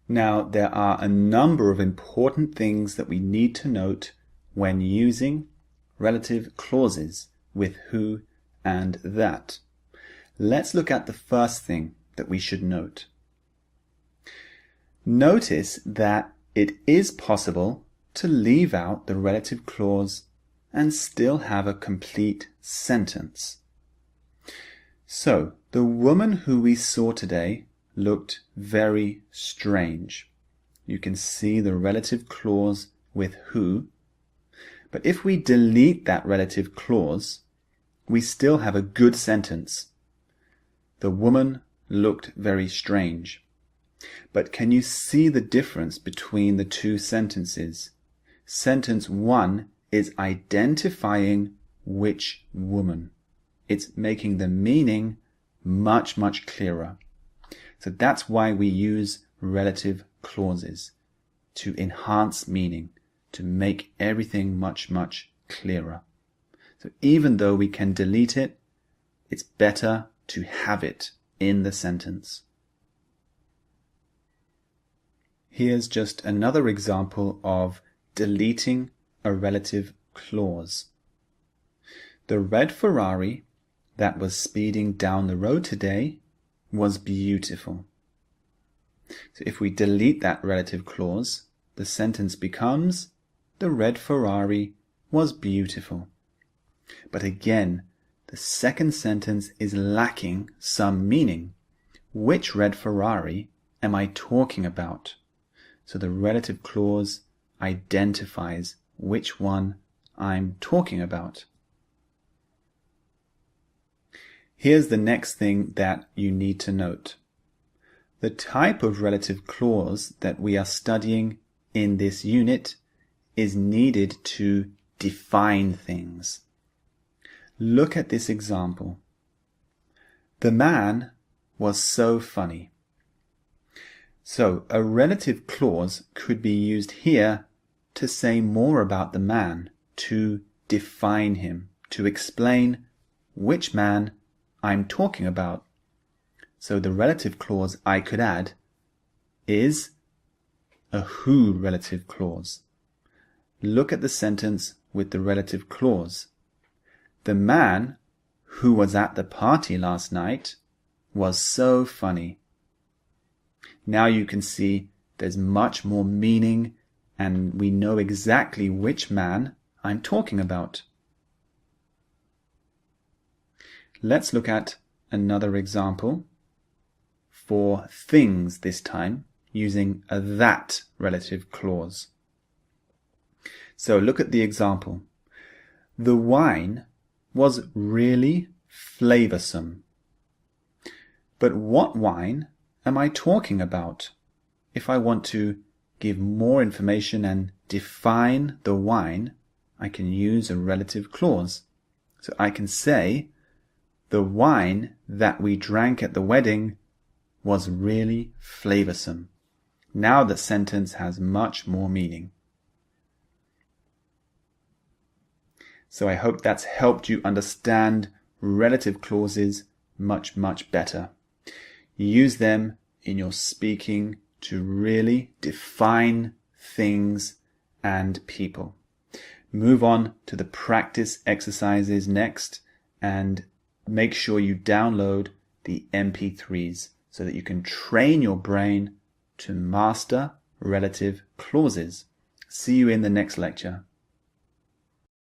Now, there are a number of important things that we need to note when using relative clauses with who and that. Let's look at the first thing that we should note. Notice that it is possible to leave out the relative clause and still have a complete sentence. So, the woman who we saw today looked very strange. You can see the relative clause with who, but if we delete that relative clause, we still have a good sentence. The woman looked very strange. But can you see the difference between the two sentences? Sentence 1 is identifying which woman. It's making the meaning much clearer. So that's why we use relative clauses, to enhance meaning, to make everything much clearer. So even though we can delete it, it's better to have it in the sentence. Here's just another example of deleting a relative clause. The red Ferrari that was speeding down the road today was beautiful. So if we delete that relative clause, the sentence becomes, the red Ferrari was beautiful. But again, the second sentence is lacking some meaning. Which red Ferrari am I talking about? So the relative clause identifies which one I'm talking about. Here's the next thing that you need to note. The type of relative clause that we are studying in this unit is needed to define things. Look at this example. The man was so funny. So a relative clause could be used here to say more about the man, to define him, to explain which man I'm talking about. So the relative clause I could add is a who relative clause. Look at the sentence with the relative clause. The man who was at the party last night was so funny. Now you can see there's much more meaning and we know exactly which man I'm talking about. Let's look at another example for things this time using a that relative clause. So look at the example. The wine was really flavoursome. But what wine am I talking about? If I want to give more information and define the wine, I can use a relative clause. So I can say, the wine that we drank at the wedding was really flavoursome. Now the sentence has much more meaning. So I hope that's helped you understand relative clauses much better. Use them in your speaking to really define things and people. Move on to the practice exercises next and make sure you download the MP3s so that you can train your brain to master relative clauses. See you in the next lecture.